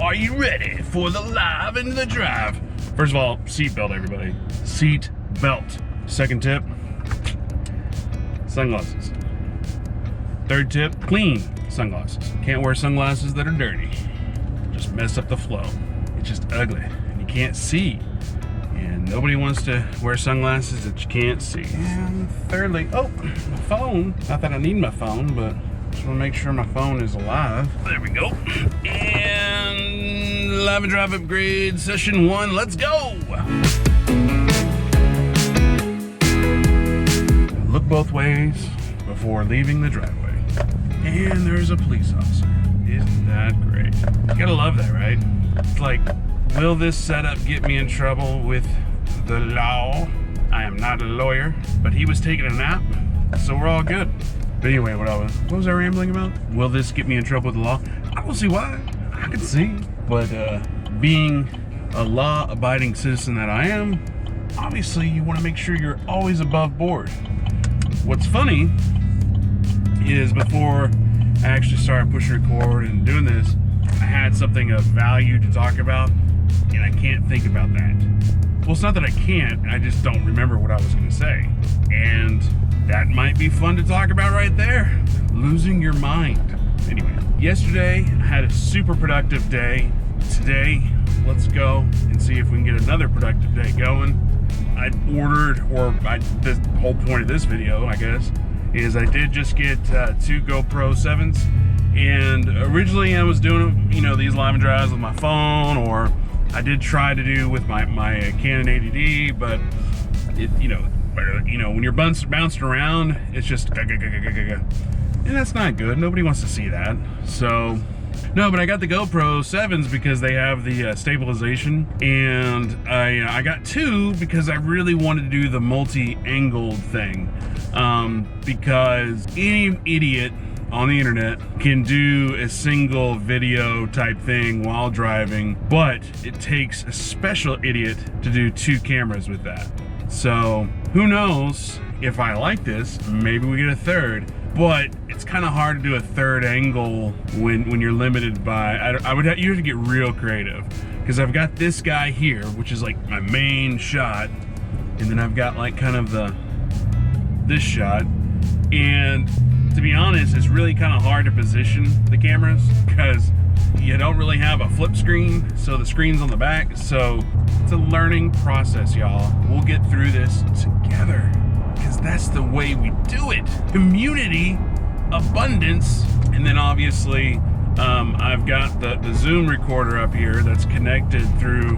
Are you ready for the live and the drive? First of all, seat belt, everybody. Seat belt. Second tip, sunglasses. Third tip, clean sunglasses. Can't wear sunglasses that are dirty. Just mess up the flow. It's just ugly and you can't see. And nobody wants to wear sunglasses that you can't see. And thirdly, oh, my phone. Not that I need my phone, but just want to make sure my phone is alive. There we go. And live and drive upgrade session 1. Let's go. Look both ways before leaving the driveway. And there's a police officer. Isn't that great? You gotta love that, right? It's like, will this setup get me in trouble with the law? I am not a lawyer, but he was taking a nap, so we're all good. But anyway, what was I rambling about? Will this get me in trouble with the law? I don't see why. I can see. But being a law-abiding citizen that I am, obviously you want to make sure you're always above board. What's funny is before I actually started pushing record and doing this, I had something of value to talk about, and I can't think about that. Well, it's not that I can't, I just don't remember what I was going to say. And that might be fun to talk about right there. Losing your mind. Anyway, yesterday I had a super productive day. Today, let's go and see if we can get another productive day going. The whole point of this video, I guess, is I did just get 2 GoPro 7s. And originally I was doing, these live and drives with my phone, or I did try to do with my Canon 80D, but when you're bouncing around, it's just and that's not good. Nobody wants to see that. So no, but I got the GoPro 7s because they have the stabilization, and I got 2 because I really wanted to do the multi-angled thing, because any idiot on the internet can do a single video type thing while driving, but it takes a special idiot to do 2 cameras with that. So who knows if I like this, maybe we get a third, but it's kind of hard to do a third angle when you're limited by, you have to get real creative, because I've got this guy here, which is like my main shot, and then I've got like kind of this shot, and to be honest, it's really kind of hard to position the cameras because you don't really have a flip screen, so the screen's on the back. So it's a learning process, y'all. We'll get through this together because that's the way we do it. Community, abundance, and then obviously I've got the Zoom recorder up here that's connected through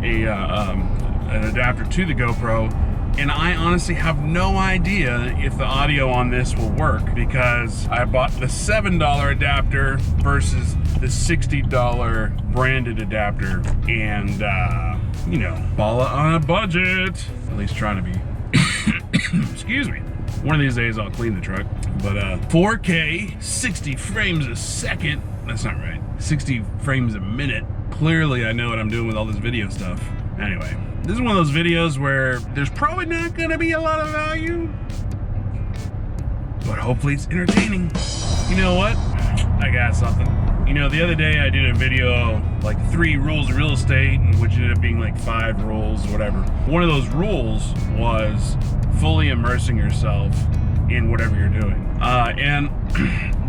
an adapter to the GoPro. And I honestly have no idea if the audio on this will work because I bought the $7 adapter versus the $60 branded adapter. And, balla on a budget. At least trying to be. Excuse me. One of these days I'll clean the truck. But 4K, 60 frames a second. That's not right. 60 frames a minute. Clearly I know what I'm doing with all this video stuff. Anyway. This is one of those videos where there's probably not going to be a lot of value, but hopefully it's entertaining. You know what? I got something. The other day I did a video, like 3 rules of real estate, which ended up being like 5 rules or whatever. One of those rules was fully immersing yourself in whatever you're doing. And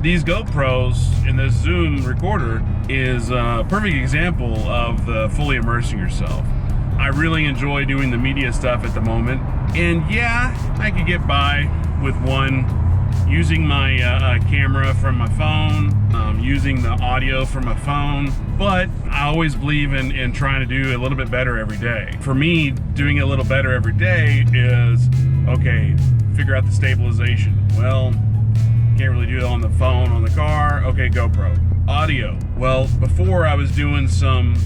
these GoPros and this Zoom recorder is a perfect example of the fully immersing yourself. I really enjoy doing the media stuff at the moment, and yeah, I could get by with one using my camera from my phone, using the audio from my phone, but I always believe in trying to do a little bit better every day. For me, doing a little better every day is, okay, figure out the stabilization. Well, can't really do it on the phone, on the car. Okay, GoPro. Audio. Well, before I was doing some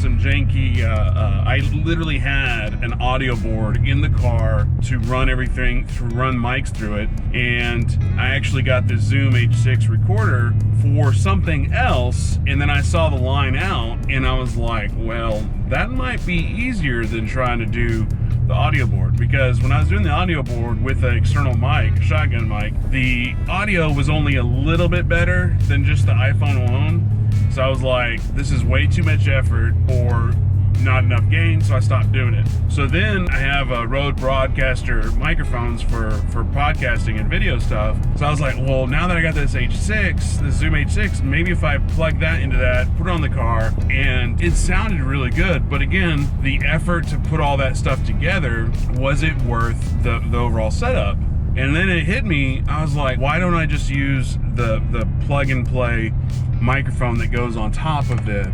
janky, I literally had an audio board in the car to run everything, to run mics through it, and I actually got this Zoom H6 recorder for something else, and then I saw the line out, and I was like, well, that might be easier than trying to do the audio board, because when I was doing the audio board with an external mic, shotgun mic, the audio was only a little bit better than just the iPhone alone. So I was like, this is way too much effort or not enough gain, so I stopped doing it. So then I have a Rode Broadcaster microphones for podcasting and video stuff. So I was like, well, now that I got this H6, this Zoom H6, maybe if I plug that into that, put it on the car, and it sounded really good. But again, the effort to put all that stuff together, was it worth the overall setup? And then it hit me, I was like, why don't I just use the plug and play microphone that goes on top of the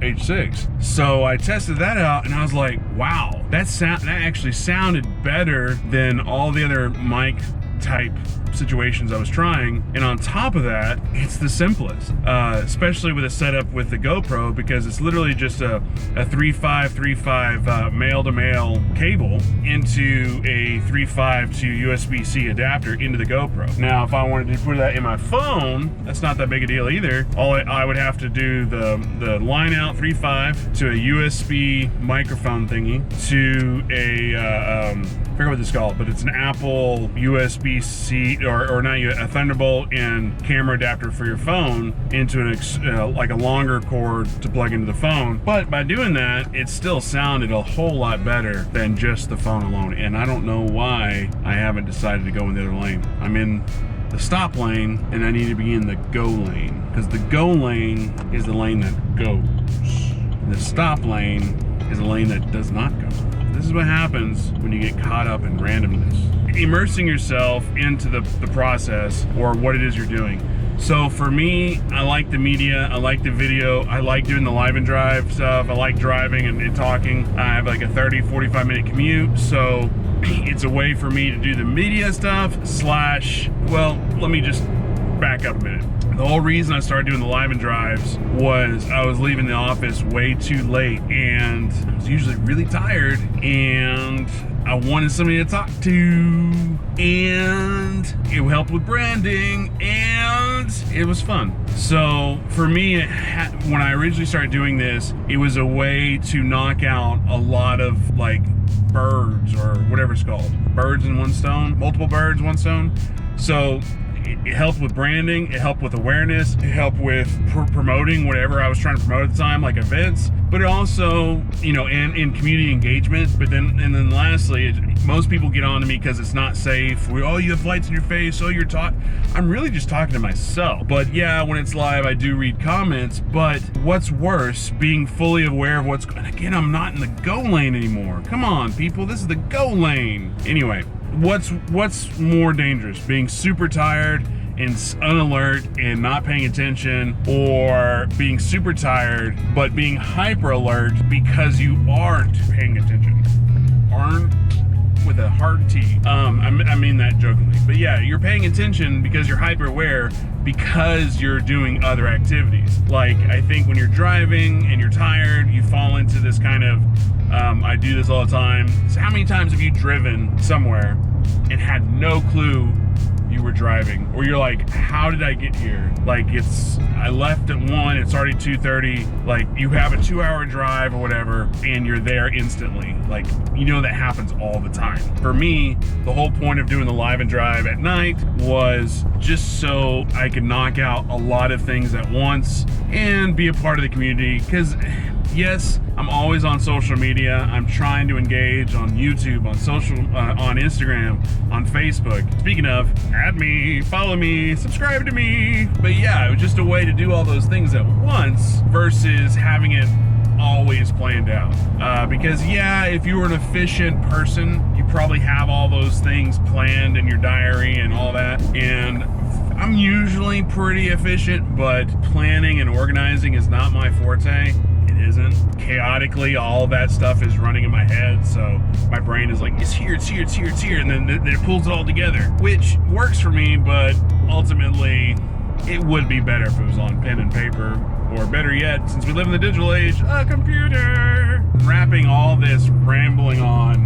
H6? So I tested that out and I was like, wow, that actually sounded better than all the other mic type situations I was trying. And on top of that, it's the simplest, especially with a setup with the GoPro, because it's literally just a 3.5 male-to-male cable into a 3.5 to USB-C adapter into the GoPro. Now, if I wanted to put that in my phone, that's not that big a deal either. I would have to do the line out 3.5 to a USB microphone thingy to a I forget what this is called, but it's an Apple USB-C or not a Thunderbolt and camera adapter for your phone into like a longer cord to plug into the phone. But by doing that, it still sounded a whole lot better than just the phone alone. And I don't know why I haven't decided to go in the other lane. I'm in the stop lane and I need to be in the go lane, because the go lane is the lane that goes. The stop lane is a lane that does not go. This is what happens when you get caught up in randomness. Immersing yourself into the process or what it is you're doing. So for me, I like the media, I like the video, I like doing the live and drive stuff, I like driving and talking. I have like a 30-45 minute commute, so it's a way for me to do the media stuff well, let me just back up a minute. The whole reason I started doing the live and drives was I was leaving the office way too late and I was usually really tired and I wanted somebody to talk to, and it helped with branding and it was fun. So for me, when I originally started doing this, it was a way to knock out a lot of like birds or whatever it's called. Birds in one stone, multiple birds, one stone. So it helped with branding, it helped with awareness, it helped with promoting whatever I was trying to promote at the time, like events, but it also, you know, in community engagement. But then lastly, most people get on to me because it's not safe. Oh, you have lights in your face, oh, you're talking. I'm really just talking to myself. But yeah, when it's live, I do read comments, but what's worse, being fully aware of what's going on. Again, I'm not in the go lane anymore. Come on, people, this is the go lane. Anyway, what's more dangerous, being super tired and unalert and not paying attention, or being super tired but being hyper alert because you aren't paying attention? Aren't with a hard T. I mean that jokingly, but yeah, you're paying attention because you're hyper aware because you're doing other activities. Like, I think when you're driving and you're tired, you fall into this kind of I do this all the time. So how many times have you driven somewhere and had no clue you were driving? Or you're like, how did I get here? Like, I left at 1, it's already 2:30. Like, you have a 2-hour drive or whatever, and you're there instantly. Like, you know, that happens all the time. For me, the whole point of doing the live and drive at night was just so I could knock out a lot of things at once and be a part of the community. Because yes, I'm always on social media. I'm trying to engage on YouTube, on Instagram, on Facebook. Speaking of, add me, follow me, subscribe to me. But yeah, it was just a way to do all those things at once versus having it always planned out. Because yeah, if you were an efficient person, you probably have all those things planned in your diary and all that. And I'm usually pretty efficient, but planning and organizing is not my forte. Isn't. Chaotically, all that stuff is running in my head, so my brain is like, it's here, it's here, it's here, it's here, and then it pulls it all together, which works for me, but ultimately it would be better if it was on pen and paper, or better yet, since we live in the digital age, a computer. Wrapping all this rambling on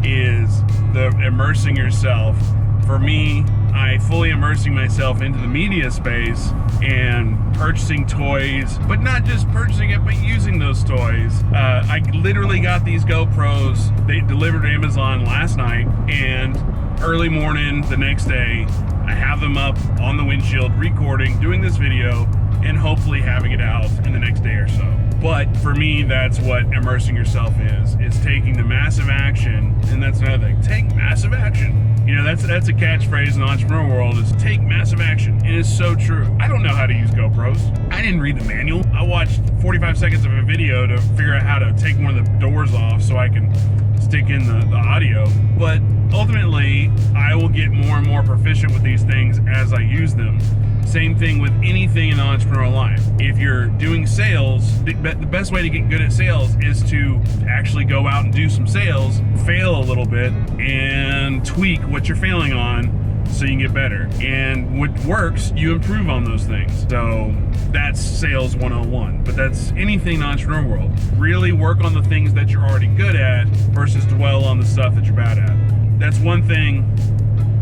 is the immersing yourself. For me, I fully immersing myself into the media space and purchasing toys, but not just purchasing it, but using those toys. I literally got these GoPros, they delivered to Amazon last night, and early morning the next day, I have them up on the windshield recording, doing this video, and hopefully having it out in the next day or so. But for me, that's what immersing yourself is taking the massive action. And that's another thing, take massive action. You know, that's a catchphrase in the entrepreneur world, is take massive action. And it's so true. I don't know how to use GoPros. I didn't read the manual. I watched 45 seconds of a video to figure out how to take one of the doors off so I can stick in the audio. But ultimately, I will get more and more proficient with these things as I use them. Same thing with anything in entrepreneurial life. If you're doing sales, the best way to get good at sales is to actually go out and do some sales, fail a little bit, and tweak what you're failing on so you can get better. And what works, you improve on those things. So that's sales 101. But that's anything in the entrepreneur world. Really work on the things that you're already good at versus dwell on the stuff that you're bad at. That's one thing.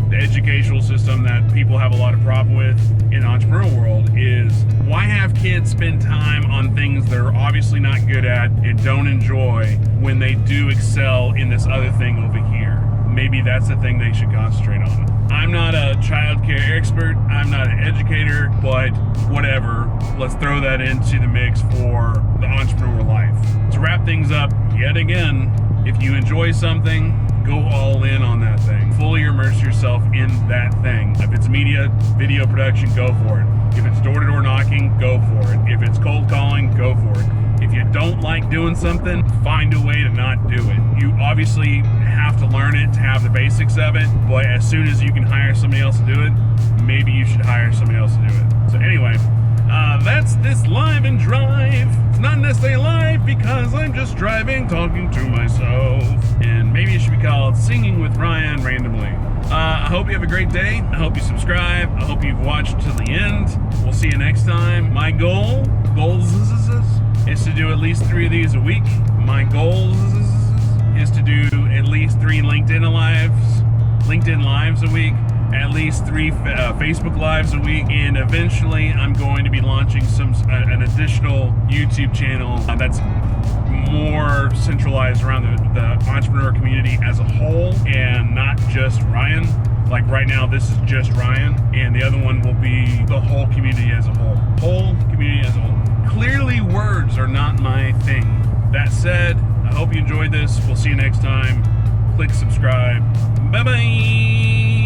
The educational system that people have a lot of problem with in the entrepreneurial world is, why have kids spend time on things they're obviously not good at and don't enjoy when they do excel in this other thing over here? Maybe that's the thing they should concentrate on. I'm not a child care expert, I'm not an educator, but whatever, let's throw that into the mix for the entrepreneurial life. To wrap things up, yet again, if you enjoy something, go all in on that thing. Fully immerse yourself in that thing. If it's media, video production, go for it. If it's door-to-door knocking, go for it. If it's cold calling, go for it. If you don't like doing something, find a way to not do it. You obviously have to learn it to have the basics of it, but as soon as you can hire somebody else to do it, maybe you should hire somebody else to do it. So anyway, that's this live and drive. It's not necessarily live because I'm just driving, talking to myself. And maybe it should be called Singing with Ryan randomly. I hope you have a great day. I hope you subscribe. I hope you've watched to the end. We'll see you next time. My goals is to do at least 3 of these a week. My goals is to do at least 3 LinkedIn lives a week, at least 3 Facebook lives a week, and eventually I'm going to be launching an additional YouTube channel that's more centralized around the entrepreneur community as a whole and not just Ryan. Like right now, this is just Ryan, and the other one will be the whole community as a whole. Clearly, words are not my thing. That said, I hope you enjoyed this. We'll see you next time. Click subscribe. Bye-bye.